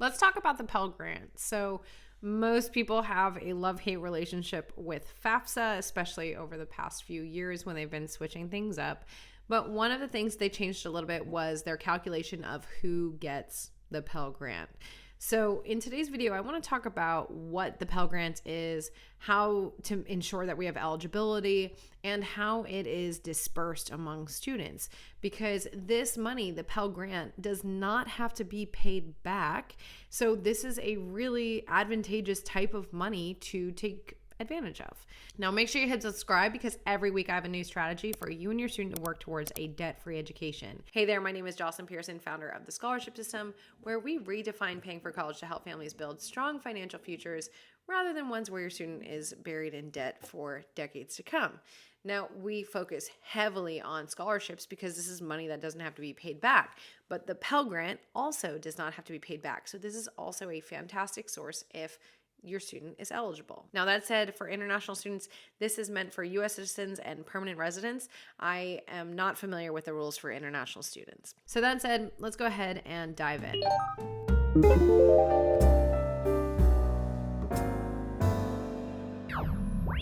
Let's talk about the Pell Grant. So most people have a love-hate relationship with FAFSA, especially over the past few years when they've been switching things up. But one of the things they changed a little bit was their calculation of who gets the Pell Grant. So in today's video, I want to talk about what the Pell Grant is, how to ensure that we have eligibility, and how it is dispersed among students. Because this money, the Pell Grant, does not have to be paid back. So this is a really advantageous type of money to take advantage of. Now make sure you hit subscribe because every week I have a new strategy for you and your student to work towards a debt-free education. Hey there, my name is Jocelyn Pearson, founder of the Scholarship System, where we redefine paying for college to help families build strong financial futures rather than ones where your student is buried in debt for decades to come. Now, we focus heavily on scholarships because this is money that doesn't have to be paid back, but the Pell Grant also does not have to be paid back. So this is also a fantastic source if your student is eligible. Now that said, for international students, this is meant for U.S. citizens and permanent residents. I am not familiar with the rules for international students. So that said, let's go ahead and dive in.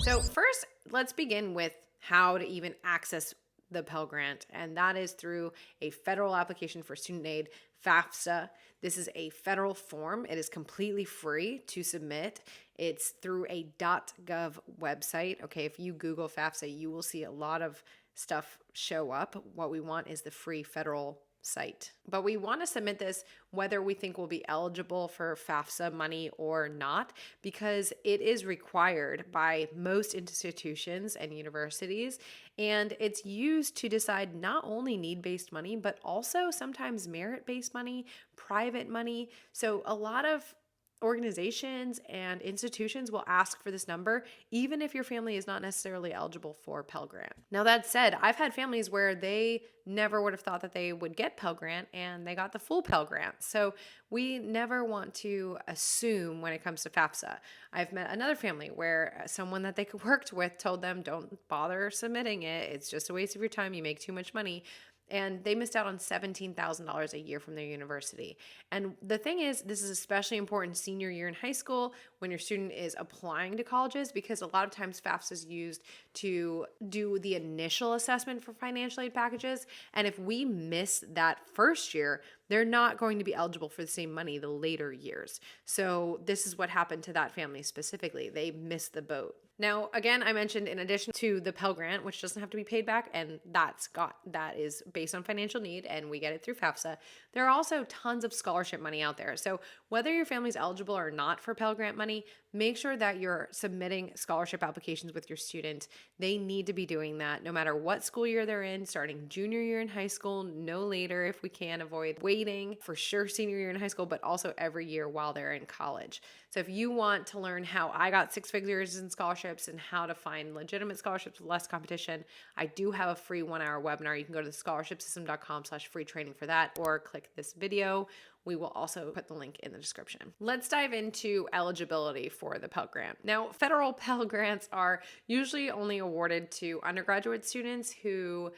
So first, let's begin with how to even access the Pell Grant, and that is through a federal application for student aid, FAFSA. This is a federal form. It is completely free to submit. It's through a .gov website. Okay, if you Google FAFSA, you will see a lot of stuff show up. What we want is the free federal site. But we want to submit this whether we think we'll be eligible for FAFSA money or not, because it is required by most institutions and universities, and it's used to decide not only need-based money, but also sometimes merit-based money, private money. So a lot of organizations and institutions will ask for this number, even if your family is not necessarily eligible for Pell Grant. Now that said, I've had families where they never would have thought that they would get Pell Grant and they got the full Pell Grant. So we never want to assume when it comes to FAFSA. I've met another family where someone that they worked with told them, don't bother submitting it. It's just a waste of your time. You make too much money. And they missed out on $17,000 a year from their university. And the thing is, this is especially important senior year in high school when your student is applying to colleges, because a lot of times FAFSA is used to do the initial assessment for financial aid packages. And if we miss that first year, they're not going to be eligible for the same money the later years. So this is what happened to that family specifically. They missed the boat. Now, again, I mentioned in addition to the Pell Grant, which doesn't have to be paid back, and that is based on financial need, and we get it through FAFSA. There are also tons of scholarship money out there. So whether your family's eligible or not for Pell Grant money, make sure that you're submitting scholarship applications with your student. They need to be doing that no matter what school year they're in, starting junior year in high school, no later if we can avoid waiting, for sure senior year in high school, but also every year while they're in college. So if you want to learn how I got 6 figures in scholarships and how to find legitimate scholarships with less competition, I do have a free 1-hour webinar. You can go to thescholarshipsystem.com/free training for that, or click this video. We will also put the link in the description. Let's dive into eligibility for the Pell Grant. Now, federal Pell Grants are usually only awarded to undergraduate students who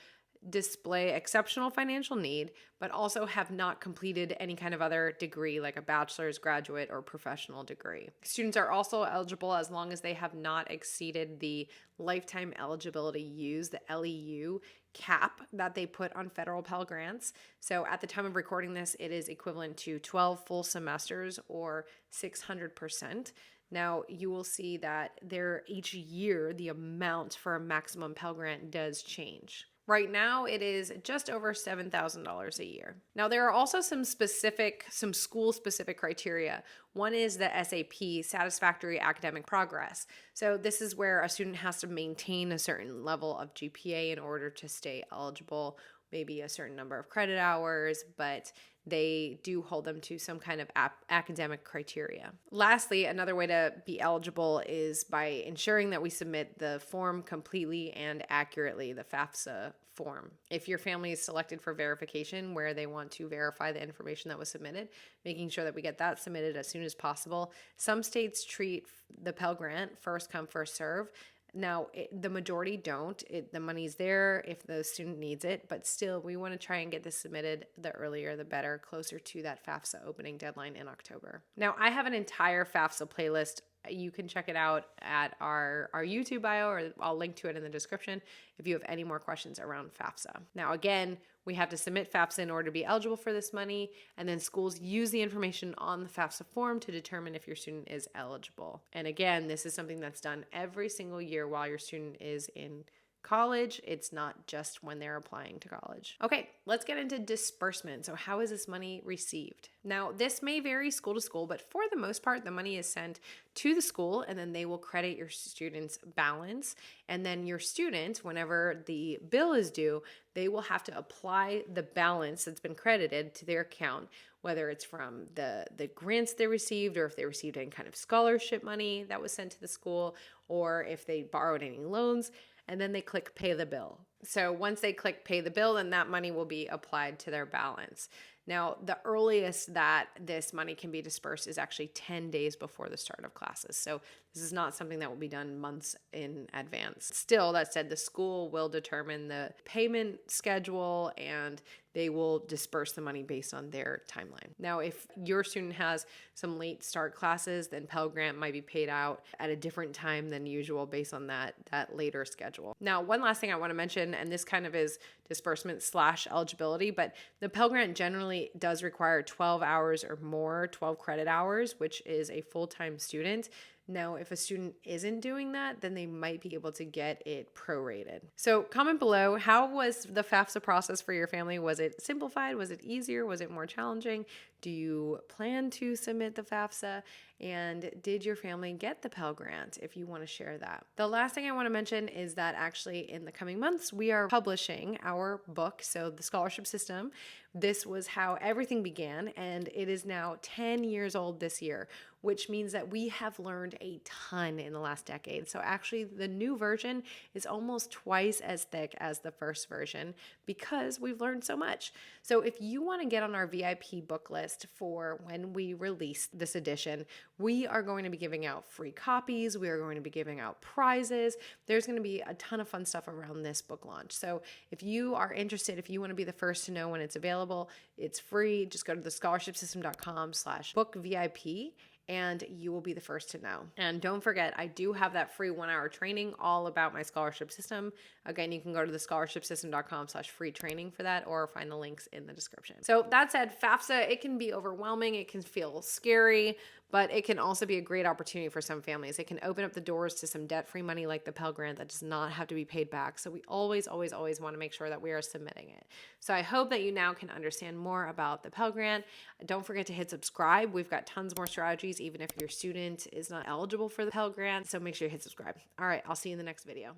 display exceptional financial need, but also have not completed any kind of other degree like a bachelor's, graduate, or professional degree. Students are also eligible as long as they have not exceeded the lifetime eligibility use, the LEU cap that they put on federal Pell Grants. So at the time of recording this, it is equivalent to 12 full semesters or 600%. Now, you will see that each year, the amount for a maximum Pell Grant does change. Right now, it is just over $7,000 a year. Now, there are also some school-specific criteria. One is the SAP, Satisfactory Academic Progress. So this is where a student has to maintain a certain level of GPA in order to stay eligible, maybe a certain number of credit hours, but they do hold them to some kind of academic criteria. Lastly, another way to be eligible is by ensuring that we submit the form completely and accurately, the FAFSA form. If your family is selected for verification, where they want to verify the information that was submitted, making sure that we get that submitted as soon as possible. Some states treat the Pell Grant first come, first serve. Now, the majority don't. The money's there if the student needs it, but still, we want to try and get this submitted the earlier the better, closer to that FAFSA opening deadline in October. Now, I have an entire FAFSA playlist. You can check it out at our YouTube bio, or I'll link to it in the description if you have any more questions around FAFSA. Now, again, we have to submit FAFSA in order to be eligible for this money, and then schools use the information on the FAFSA form to determine if your student is eligible. And again, this is something that's done every single year while your student is in college. It's not just when they're applying to college. Okay, let's get into disbursement. So how is this money received? Now, this may vary school to school, but for the most part, the money is sent to the school and then they will credit your student's balance. And then your student, whenever the bill is due, they will have to apply the balance that's been credited to their account, whether it's from the grants they received, or if they received any kind of scholarship money that was sent to the school, or if they borrowed any loans, and then they click pay the bill. So once they click pay the bill, then that money will be applied to their balance. Now, the earliest that this money can be dispersed is actually 10 days before the start of classes. So this is not something that will be done months in advance. Still, that said, the school will determine the payment schedule and they will disperse the money based on their timeline. Now, if your student has some late start classes, then Pell Grant might be paid out at a different time than usual based on that later schedule. Now, one last thing I want to mention, and this kind of is disbursement / eligibility, but the Pell Grant generally does require 12 hours or more, 12 credit hours, which is a full-time student. Now, if a student isn't doing that, then they might be able to get it prorated. So comment below, how was the FAFSA process for your family? Was it simplified? Was it easier? Was it more challenging? Do you plan to submit the FAFSA? And did your family get the Pell Grant, if you want to share that? The last thing I want to mention is that actually in the coming months, we are publishing our book, so The Scholarship System. This was how everything began, and it is now 10 years old this year, which means that we have learned a ton in the last decade. So actually the new version is almost twice as thick as the first version because we've learned so much. So if you want to get on our VIP book list for when we release this edition, we are going to be giving out free copies. We are going to be giving out prizes. There's going to be a ton of fun stuff around this book launch. So if you are interested, if you want to be the first to know when it's available, it's free. Just go to thescholarshipsystem.com/bookvip and you will be the first to know. And don't forget, I do have that free 1-hour training all about my scholarship system. Again, you can go to thescholarshipsystem.com/free training for that, or find the links in the description. So that said, FAFSA, it can be overwhelming. It can feel scary, but it can also be a great opportunity for some families. It can open up the doors to some debt-free money like the Pell Grant that does not have to be paid back. So we always, always, always want to make sure that we are submitting it. So I hope that you now can understand more about the Pell Grant. Don't forget to hit subscribe. We've got tons more strategies, even if your student is not eligible for the Pell Grant. So make sure you hit subscribe. All right, I'll see you in the next video.